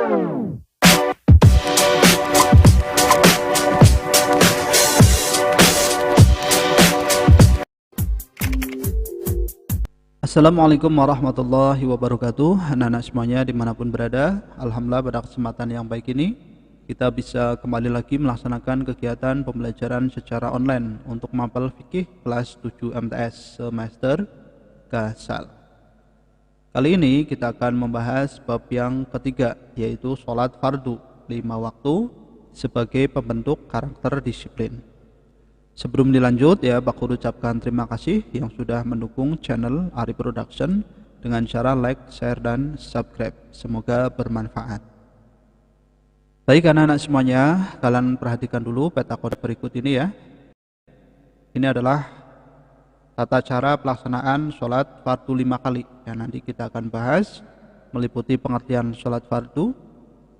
Assalamualaikum warahmatullahi wabarakatuh. Anak-anak semuanya dimanapun berada, alhamdulillah pada kesempatan yang baik ini kita bisa kembali lagi melaksanakan kegiatan pembelajaran secara online untuk mapel fikih kelas 7 MTS semester Gasal. Kali ini kita akan membahas bab yang ketiga, yaitu sholat fardu 5 waktu sebagai pembentuk karakter disiplin. Sebelum dilanjut ya, Pak Guru ucapkan terima kasih yang sudah mendukung channel Ari Production dengan cara like, share, dan subscribe. Semoga bermanfaat. Baik anak-anak semuanya, kalian perhatikan dulu peta kode berikut ini ya. Ini adalah tata cara pelaksanaan sholat fardu 5 kali. Ya, nanti kita akan bahas meliputi pengertian sholat fardu,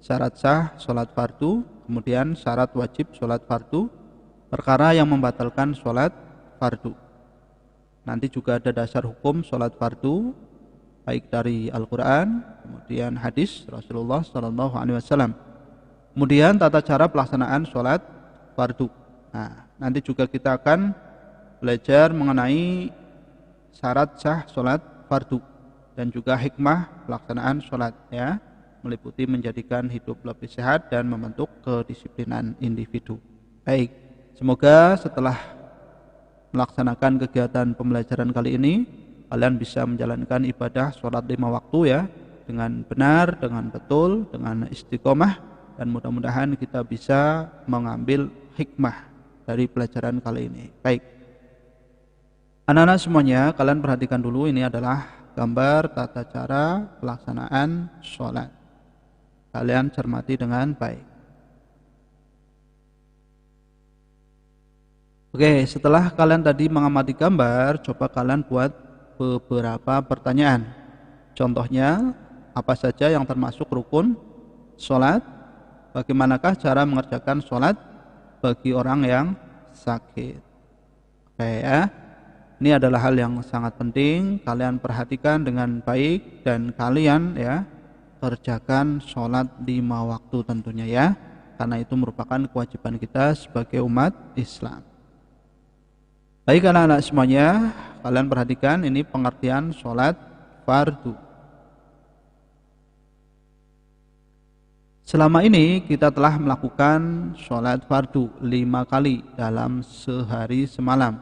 syarat sah sholat fardu, kemudian syarat wajib sholat fardu, perkara yang membatalkan sholat fardu. Nanti juga ada dasar hukum sholat fardu, baik dari Al-Quran, kemudian hadis Rasulullah SAW. Kemudian tata cara pelaksanaan sholat fardu. Nah, nanti juga kita akan belajar mengenai syarat sah sholat fardu dan juga hikmah pelaksanaan sholat ya, meliputi menjadikan hidup lebih sehat dan membentuk kedisiplinan individu. Baik. Semoga setelah melaksanakan kegiatan pembelajaran kali ini, kalian bisa menjalankan ibadah sholat 5 waktu ya, dengan benar, dengan betul, dengan istiqomah, dan mudah-mudahan kita bisa mengambil hikmah dari pelajaran kali ini. Baik, anak-anak semuanya, kalian perhatikan dulu, ini adalah gambar tata cara pelaksanaan sholat. Kalian cermati dengan baik. Oke, setelah kalian tadi mengamati gambar, coba kalian buat beberapa pertanyaan. Contohnya, apa saja yang termasuk rukun sholat? Bagaimanakah cara mengerjakan sholat bagi orang yang sakit? Oke ya, ini adalah hal yang sangat penting. Kalian perhatikan dengan baik dan kalian ya kerjakan sholat 5 waktu tentunya ya, karena itu merupakan kewajiban kita sebagai umat Islam. Baik anak-anak semuanya, kalian perhatikan ini pengertian sholat fardu. Selama ini kita telah melakukan sholat fardu 5 kali dalam sehari semalam.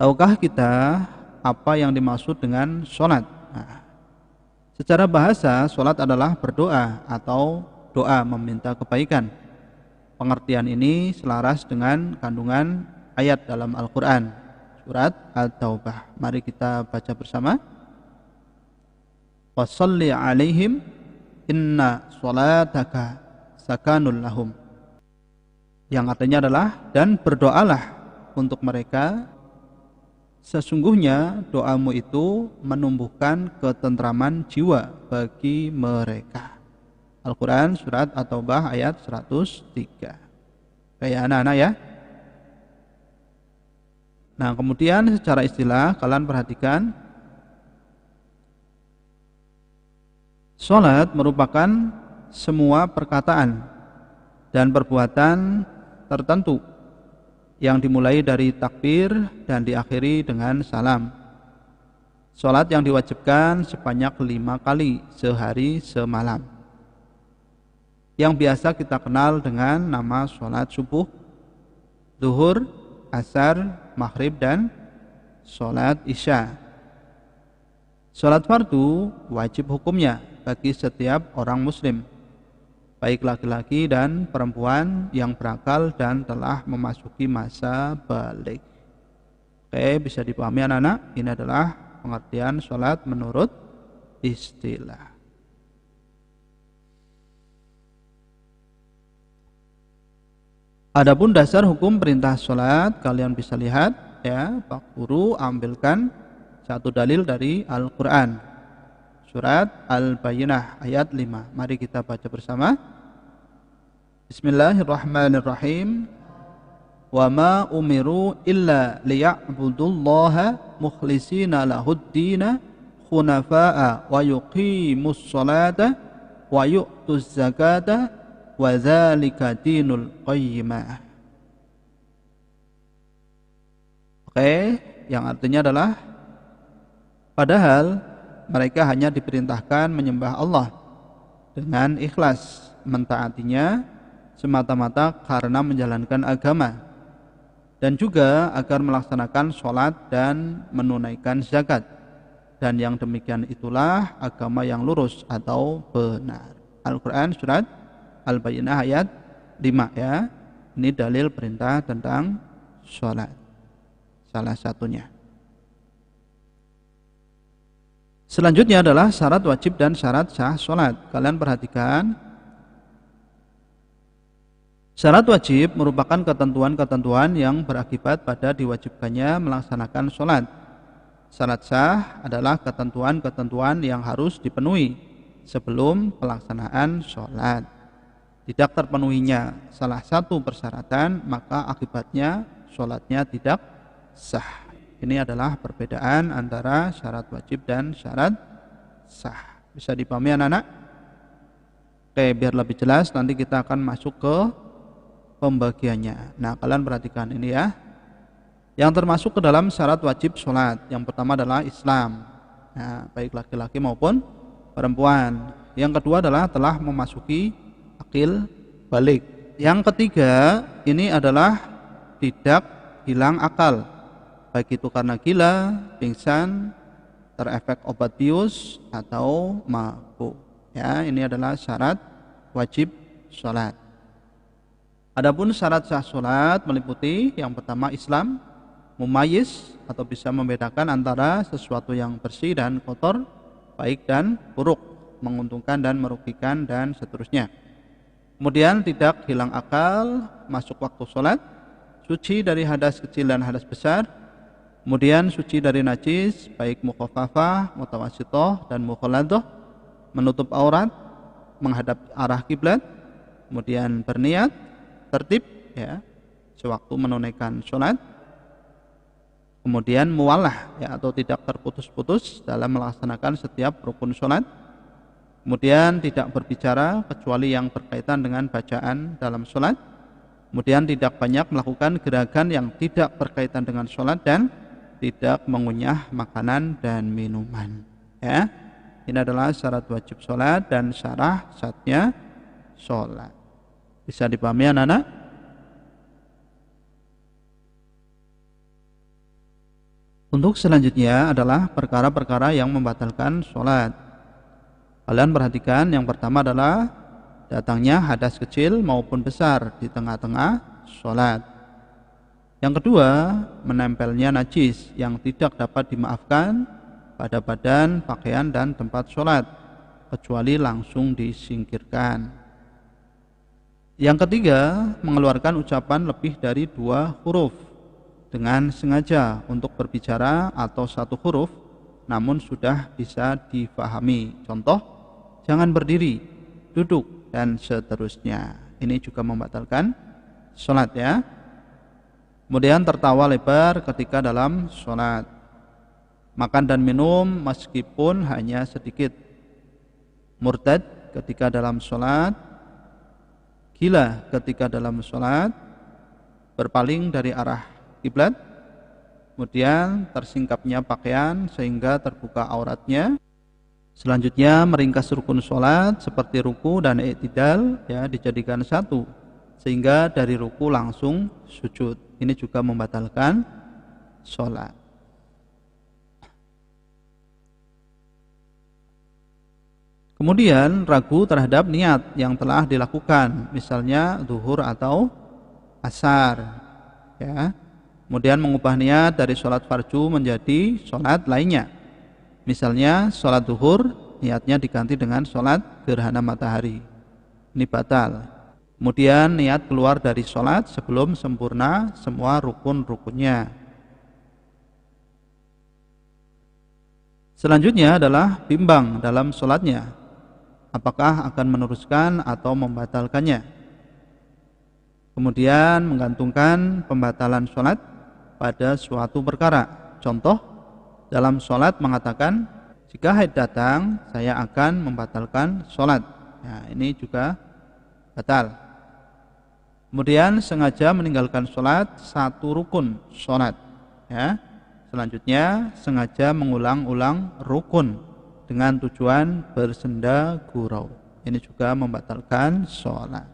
Tahukah kita apa yang dimaksud dengan sholat? Nah, secara bahasa, sholat adalah berdoa atau doa meminta kebaikan. Pengertian ini selaras dengan kandungan ayat dalam Al-Quran, surat At-Taubah. Mari kita baca bersama. Wassalli alaihim inna sholataka sakanul lahum. Yang artinya adalah, dan berdoalah untuk mereka, sesungguhnya doamu itu menumbuhkan ketentraman jiwa bagi mereka. Al-Quran surat At-Taubah ayat 103. Kayak anak-anak ya. Nah, kemudian secara istilah kalian perhatikan, sholat merupakan semua perkataan dan perbuatan tertentu yang dimulai dari takbir dan diakhiri dengan salam. Sholat yang diwajibkan sebanyak 5 kali sehari semalam, yang biasa kita kenal dengan nama sholat subuh, zuhur, asar, maghrib, dan sholat isya. Sholat fardu wajib hukumnya bagi setiap orang muslim, baik laki-laki dan perempuan yang berakal dan telah memasuki masa balik. Oke, bisa dipahami anak-anak, ini adalah pengertian sholat menurut istilah. Adapun dasar hukum perintah sholat, kalian bisa lihat ya, Pak Guru ambilkan satu dalil dari Al-Quran, surat Al-Bayyinah ayat 5. Mari kita baca bersama. Bismillahirrahmanirrahim. Wa ma umiru illa liya'budullaha mukhlishina lahuddina khunafa'a wa yuqimus salata wa yu'tuz zakata wa dzalika dinul qayyimah. Oke, yang artinya adalah padahal mereka hanya diperintahkan menyembah Allah dengan ikhlas, mentaatinya semata-mata karena menjalankan agama, dan juga agar melaksanakan sholat dan menunaikan zakat, dan yang demikian itulah agama yang lurus atau benar. Al-Quran surat Al-Bayyinah ayat 5 ya. Ini dalil perintah tentang sholat, salah satunya. Selanjutnya adalah syarat wajib dan syarat sah sholat. Kalian perhatikan, syarat wajib merupakan ketentuan-ketentuan yang berakibat pada diwajibkannya melaksanakan sholat. Syarat sah adalah ketentuan-ketentuan yang harus dipenuhi sebelum pelaksanaan sholat. Tidak terpenuhinya salah satu persyaratan, maka akibatnya sholatnya tidak sah. Ini adalah perbedaan antara syarat wajib dan syarat sah. Bisa dipahami anak-anak? Oke, biar lebih jelas nanti kita akan masuk ke pembagiannya. Nah, kalian perhatikan ini ya. Yang termasuk ke dalam syarat wajib sholat, yang pertama adalah Islam. Nah, baik laki-laki maupun perempuan. Yang kedua adalah telah memasuki akil balik. Yang ketiga ini adalah tidak hilang akal, baik itu karena gila, pingsan, terefek obat bius atau mabuk. Ya, ini adalah syarat wajib sholat. Adapun syarat sah sholat meliputi yang pertama Islam, mumayyiz atau bisa membedakan antara sesuatu yang bersih dan kotor, baik dan buruk, menguntungkan dan merugikan dan seterusnya. Kemudian tidak hilang akal, masuk waktu sholat, suci dari hadas kecil dan hadas besar, kemudian suci dari najis baik mukhafafah, mutawassithah dan mukhalladah, menutup aurat, menghadap arah kiblat, kemudian berniat, tertib ya sewaktu menunaikan sholat, kemudian muwalah ya atau tidak terputus-putus dalam melaksanakan setiap rukun sholat, kemudian tidak berbicara kecuali yang berkaitan dengan bacaan dalam sholat, kemudian tidak banyak melakukan gerakan yang tidak berkaitan dengan sholat, dan tidak mengunyah makanan dan minuman. Ya, ini adalah syarat wajib sholat dan syarat sahnya sholat. Bisa dipahami anak-anak? Untuk selanjutnya adalah perkara-perkara yang membatalkan sholat. Kalian perhatikan, yang pertama adalah datangnya hadas kecil maupun besar di tengah-tengah sholat. Yang kedua, menempelnya najis yang tidak dapat dimaafkan pada badan, pakaian, dan tempat sholat, kecuali langsung disingkirkan. Yang ketiga, mengeluarkan ucapan lebih dari 2 huruf dengan sengaja untuk berbicara atau 1 huruf namun sudah bisa difahami. Contoh, jangan berdiri, duduk, dan seterusnya. Ini juga membatalkan sholat ya. Kemudian tertawa lebar ketika dalam sholat, makan dan minum meskipun hanya sedikit, murtad ketika dalam sholat, gila ketika dalam sholat, berpaling dari arah kiblat, kemudian tersingkapnya pakaian sehingga terbuka auratnya. Selanjutnya meringkas rukun sholat seperti ruku dan i'tidal ya dijadikan satu sehingga dari ruku langsung sujud. Ini juga membatalkan sholat. Kemudian ragu terhadap niat yang telah dilakukan, misalnya zuhur atau asar ya. Kemudian mengubah niat dari sholat fardu menjadi sholat lainnya, misalnya sholat zuhur niatnya diganti dengan sholat gerhana matahari, ini batal. Kemudian niat keluar dari sholat sebelum sempurna semua rukun-rukunnya. Selanjutnya adalah bimbang dalam sholatnya, apakah akan meneruskan atau membatalkannya. Kemudian menggantungkan pembatalan sholat pada suatu perkara. Contoh, dalam sholat mengatakan, jika haid datang saya akan membatalkan sholat Nah, ini juga batal. Kemudian sengaja meninggalkan sholat satu rukun sholat. Ya. Selanjutnya sengaja mengulang-ulang rukun dengan tujuan bersenda gurau. Ini juga membatalkan sholat.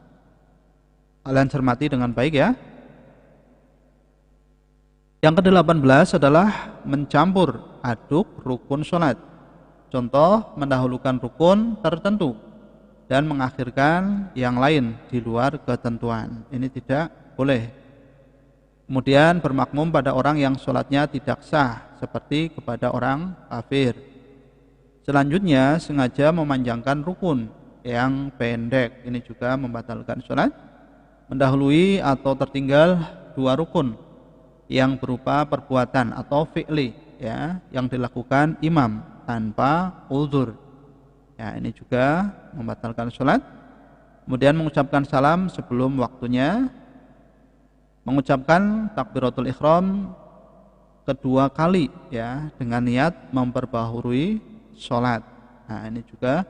Kalian cermati dengan baik ya. Yang ke-18 adalah mencampur aduk rukun sholat. Contoh, mendahulukan rukun tertentu dan mengakhirkan yang lain di luar ketentuan. Ini tidak boleh. Kemudian bermakmum pada orang yang sholatnya tidak sah, seperti kepada orang kafir. Selanjutnya sengaja memanjangkan rukun yang pendek. Ini juga membatalkan sholat. Mendahului atau tertinggal dua rukun yang berupa perbuatan atau fi'li, ya, yang dilakukan imam tanpa uzur. Ya, ini juga membatalkan sholat. Kemudian mengucapkan salam sebelum waktunya, mengucapkan takbiratul ihram kedua kali, ya, dengan niat memperbaharui sholat. Nah, ini juga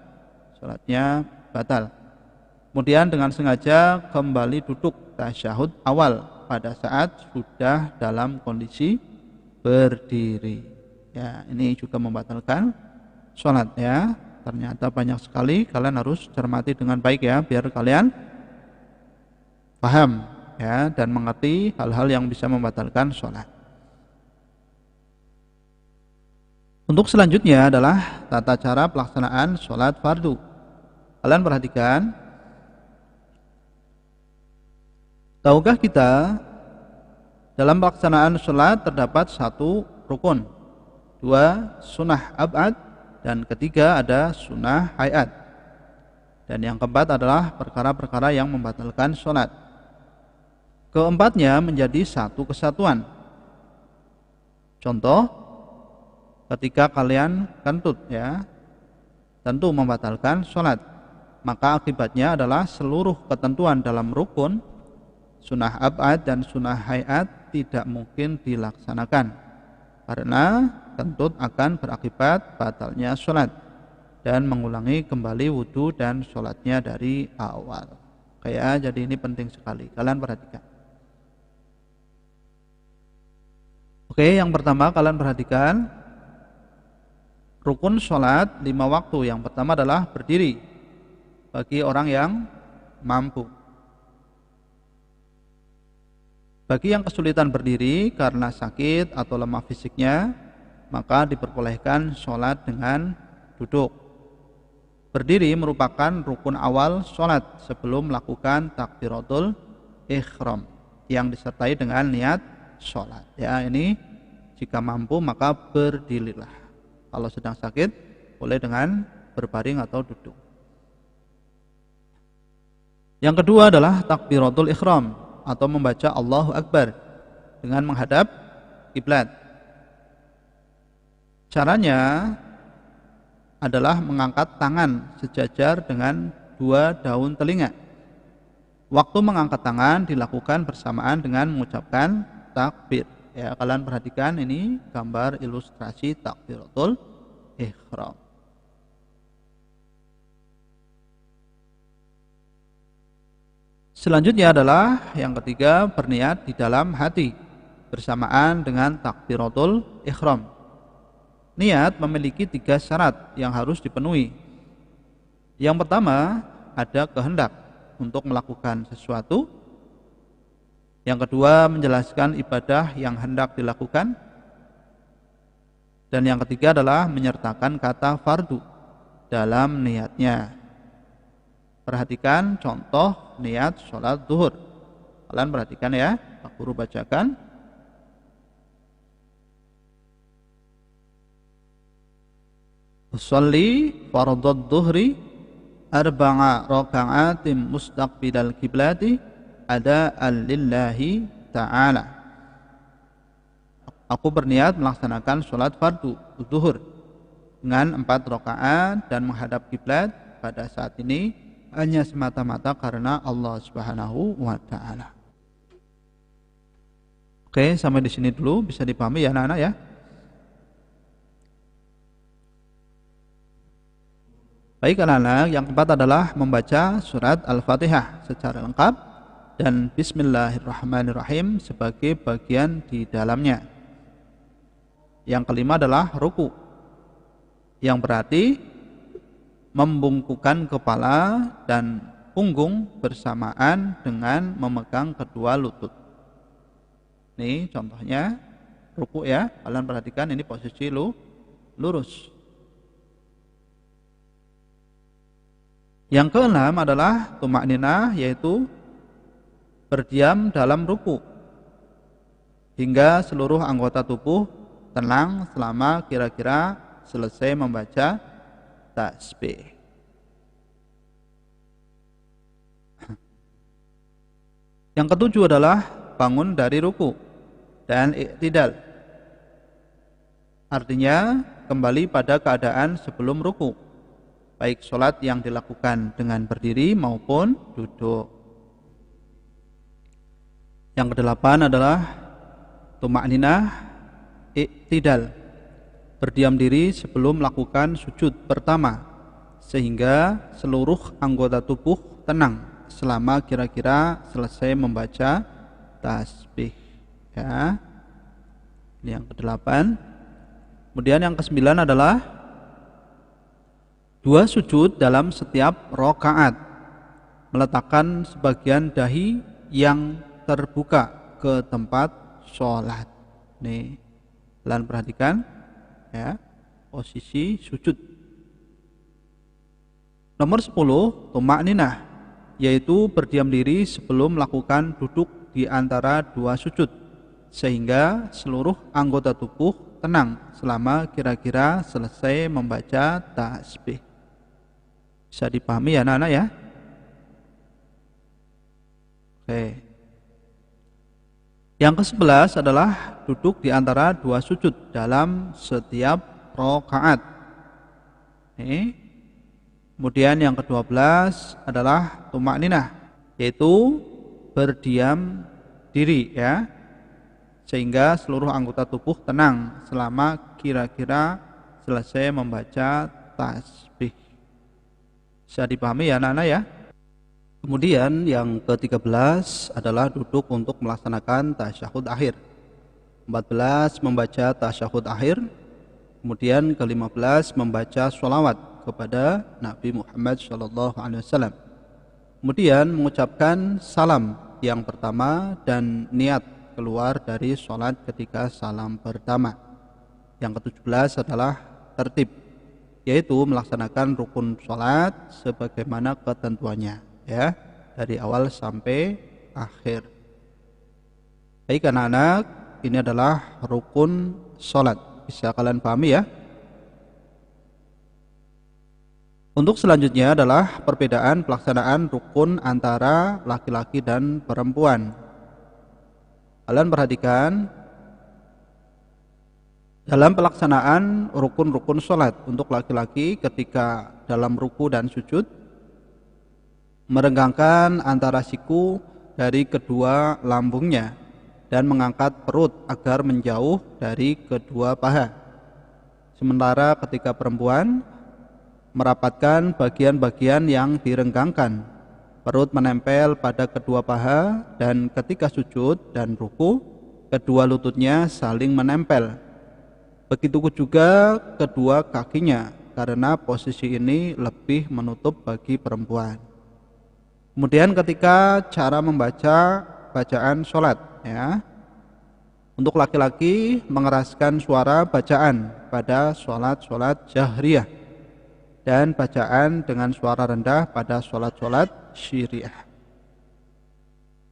sholatnya batal. Kemudian dengan sengaja kembali duduk tasyahud awal pada saat sudah dalam kondisi berdiri. Ya, ini juga membatalkan sholat ya. Ternyata banyak sekali, kalian harus cermati dengan baik ya, biar kalian paham ya dan mengerti hal-hal yang bisa membatalkan sholat. Untuk selanjutnya adalah tata cara pelaksanaan sholat fardu. Kalian perhatikan, tahukah kita dalam pelaksanaan sholat terdapat satu rukun, dua sunnah ab'ad, dan ketiga ada sunnah hayat. Dan yang keempat adalah perkara-perkara yang membatalkan sholat. Keempatnya menjadi satu kesatuan. Contoh, ketika kalian kentut ya, tentu membatalkan sholat. Maka akibatnya adalah seluruh ketentuan dalam rukun, sunnah ab'ad dan sunnah hayat tidak mungkin dilaksanakan, karena kentut akan berakibat batalnya sholat dan mengulangi kembali wudhu dan sholatnya dari awal. Kayak jadi ini penting sekali, kalian perhatikan. Oke, yang pertama kalian perhatikan rukun sholat 5 waktu. Yang pertama adalah berdiri bagi orang yang mampu. Bagi yang kesulitan berdiri karena sakit atau lemah fisiknya, maka diperbolehkan sholat dengan duduk. Berdiri merupakan rukun awal sholat sebelum melakukan takbiratul ihram yang disertai dengan niat sholat. Ya, ini jika mampu maka berdirilah. Kalau sedang sakit boleh dengan berbaring atau duduk. Yang kedua adalah takbiratul ihram atau membaca Allahu Akbar dengan menghadap kiblat. Caranya adalah mengangkat tangan sejajar dengan 2 daun telinga. Waktu mengangkat tangan dilakukan bersamaan dengan mengucapkan takbir. Ya, kalian perhatikan ini gambar ilustrasi takbiratul ihram. Selanjutnya adalah yang ketiga, berniat di dalam hati bersamaan dengan takbiratul ihram. Niat memiliki 3 syarat yang harus dipenuhi. Yang pertama, ada kehendak untuk melakukan sesuatu. Yang kedua, menjelaskan ibadah yang hendak dilakukan. Dan yang ketiga adalah menyertakan kata fardu dalam niatnya. Perhatikan contoh niat sholat zuhur. Kalian perhatikan ya, Pak Guru bacakan. Usolli fardhu dhuhri arba'a raka'atin mustaqbilal kiblati ada'an lillahi ta'ala. Aku berniat melaksanakan sholat fardu zuhur dengan 4 rakaat dan menghadap kiblat pada saat ini hanya semata-mata karena Allah Subhanahu wa ta'ala. Oke, sampai di sini dulu, bisa dipahami ya anak-anak ya. Baik anak-anak, yang keempat adalah membaca surat Al-Fatihah secara lengkap dan Bismillahirrahmanirrahim sebagai bagian di dalamnya. Yang kelima adalah ruku, yang berarti membungkukkan kepala dan punggung bersamaan dengan memegang kedua lutut. Ini contohnya ruku ya, kalian perhatikan ini posisi lurus. Yang keenam adalah tumakninah, yaitu berdiam dalam ruku hingga seluruh anggota tubuh tenang selama kira-kira selesai membaca tasbih. Yang ketujuh adalah bangun dari ruku dan i'tidal. Artinya kembali pada keadaan sebelum ruku, baik sholat yang dilakukan dengan berdiri maupun duduk. Yang kedelapan adalah tumakninah i'tidal, berdiam diri sebelum melakukan sujud pertama sehingga seluruh anggota tubuh tenang selama kira-kira selesai membaca tasbih ya. Ini yang kedelapan. Kemudian yang kesembilan adalah dua sujud dalam setiap rakaat, meletakkan sebagian dahi yang terbuka ke tempat sholat. Nih, kalian perhatikan ya, posisi sujud. Nomor 10, tumakninah, yaitu berdiam diri sebelum melakukan duduk di antara dua sujud sehingga seluruh anggota tubuh tenang selama kira-kira selesai membaca tasbih. Bisa dipahami ya anak-anak ya? Oke. Yang ke-11 adalah duduk di antara dua sujud dalam setiap rakaat. Kemudian yang ke-12 adalah tumakninah, yaitu berdiam diri ya, sehingga seluruh anggota tubuh tenang selama kira-kira selesai membaca tasbih. Bisa dipahami ya anak-anak ya? Kemudian yang ke-13 adalah duduk untuk melaksanakan tasyahud akhir. 14 membaca tasyahud akhir. Kemudian ke-15 membaca sholawat kepada Nabi Muhammad SAW. Kemudian mengucapkan salam yang pertama dan niat keluar dari sholat ketika salam pertama. Yang ke-17 adalah tertib, yaitu melaksanakan rukun sholat sebagaimana ketentuannya ya, dari awal sampai akhir. Baik anak-anak, ini adalah rukun sholat. Bisa kalian pahami ya? Untuk selanjutnya adalah perbedaan pelaksanaan rukun antara laki-laki dan perempuan. Kalian perhatikan dalam pelaksanaan rukun-rukun sholat untuk laki-laki ketika dalam ruku dan sujud, merenggangkan antara siku dari kedua lambungnya dan mengangkat perut agar menjauh dari kedua paha. Sementara ketika perempuan merapatkan bagian-bagian yang direnggangkan, perut menempel pada kedua paha, dan ketika sujud dan ruku kedua lututnya saling menempel. Begitu juga kedua kakinya, karena posisi ini lebih menutup bagi perempuan. Kemudian ketika cara membaca bacaan sholat ya, untuk laki-laki mengeraskan suara bacaan pada sholat-sholat jahriyah dan bacaan dengan suara rendah pada sholat-sholat syiriah.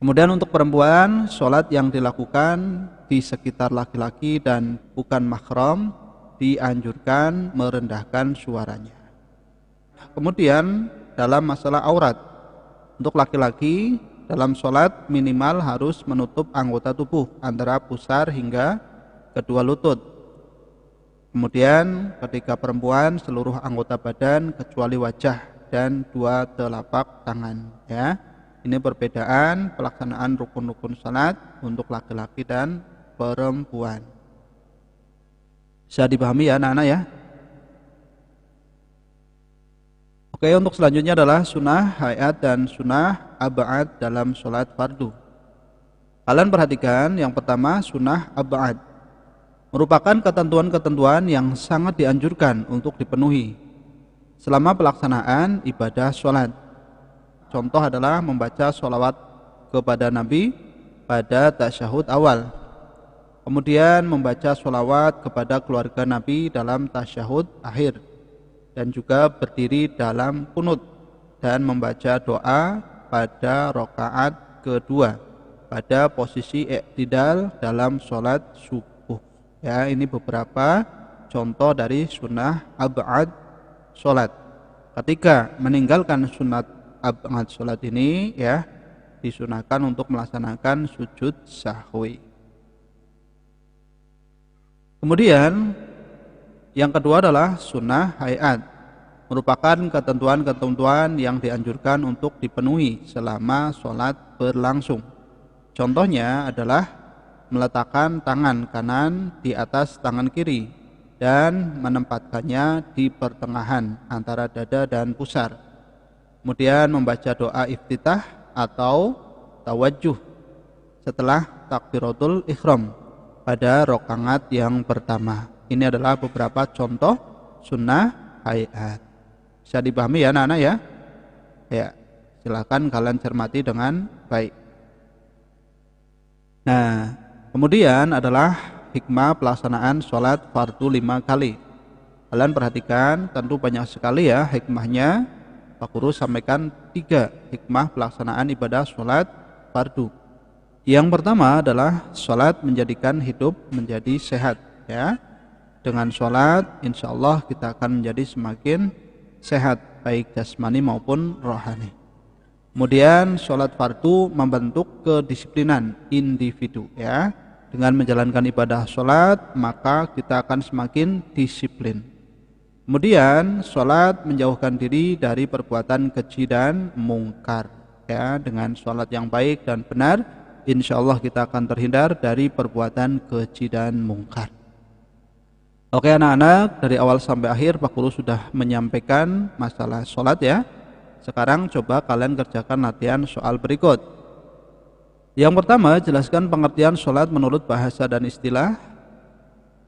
Kemudian untuk perempuan, sholat yang dilakukan di sekitar laki-laki dan bukan mahram dianjurkan merendahkan suaranya. Kemudian dalam masalah aurat, untuk laki-laki dalam sholat minimal harus menutup anggota tubuh antara pusar hingga kedua lutut. Kemudian ketika perempuan seluruh anggota badan kecuali wajah dan dua telapak tangan ya. Ini perbedaan pelaksanaan rukun-rukun salat untuk laki-laki dan perempuan. Bisa dipahami ya anak-anak ya? Oke, untuk selanjutnya adalah sunnah hayat dan sunnah ab'ad dalam sholat fardu. Kalian perhatikan, yang pertama sunnah ab'ad merupakan ketentuan-ketentuan yang sangat dianjurkan untuk dipenuhi selama pelaksanaan ibadah sholat. Contoh adalah membaca sholawat kepada Nabi pada tasyahud awal, kemudian membaca sholawat kepada keluarga Nabi dalam tasyahud akhir, dan juga berdiri dalam kunut dan membaca doa pada rakaat kedua pada posisi i'tidal dalam sholat subuh. Ya, ini beberapa contoh dari sunnah ab'ad sholat. Ketika meninggalkan sunnah ab'ad sholat ini, ya, disunahkan untuk melaksanakan sujud sahwi. Kemudian yang kedua adalah sunnah hayat, merupakan ketentuan-ketentuan yang dianjurkan untuk dipenuhi selama sholat berlangsung. Contohnya adalah meletakkan tangan kanan di atas tangan kiri dan menempatkannya di pertengahan antara dada dan pusar. Kemudian membaca doa iftitah atau tawajjuh setelah takbiratul ihram pada rakaat yang pertama. Ini adalah beberapa contoh sunnah hayat. Bisa dipahami ya anak-anak ya? Ya, silakan kalian cermati dengan baik. Nah, kemudian adalah hikmah pelaksanaan sholat fardu 5 kali. Kalian perhatikan, tentu banyak sekali ya hikmahnya. Pak Guru sampaikan 3 hikmah pelaksanaan ibadah sholat fardu. Yang pertama adalah sholat menjadikan hidup menjadi sehat, ya. Dengan sholat insya Allah kita akan menjadi semakin sehat, baik jasmani maupun rohani. Kemudian sholat fardu membentuk kedisiplinan individu, ya. Dengan menjalankan ibadah sholat maka kita akan semakin disiplin. Kemudian sholat menjauhkan diri dari perbuatan keji dan mungkar, ya. Dengan sholat yang baik dan benar insya Allah kita akan terhindar dari perbuatan keji dan mungkar. Oke anak-anak, dari awal sampai akhir Pak Guru sudah menyampaikan masalah sholat ya. Sekarang coba kalian kerjakan latihan soal berikut. Yang pertama, jelaskan pengertian sholat menurut bahasa dan istilah.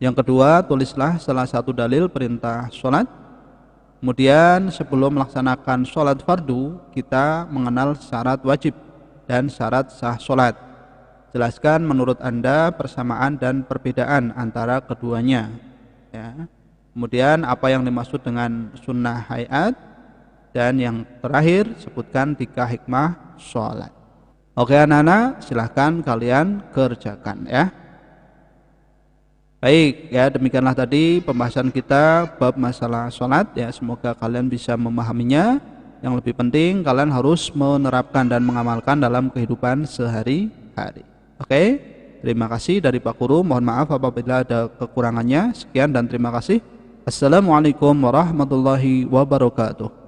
Yang kedua, tulislah salah satu dalil perintah sholat. Kemudian sebelum melaksanakan sholat fardu, kita mengenal syarat wajib dan syarat sah sholat. Jelaskan menurut Anda persamaan dan perbedaan antara keduanya, ya. Kemudian apa yang dimaksud dengan sunnah hayat, dan yang terakhir sebutkan 3 hikmah sholat. Oke anak-anak, silahkan kalian kerjakan ya. Baik ya, demikianlah tadi pembahasan kita bab masalah sholat ya. Semoga kalian bisa memahaminya. Yang lebih penting kalian harus menerapkan dan mengamalkan dalam kehidupan sehari-hari. Oke, terima kasih dari Pak Guru. Mohon maaf apabila ada kekurangannya. Sekian dan terima kasih. Assalamualaikum warahmatullahi wabarakatuh.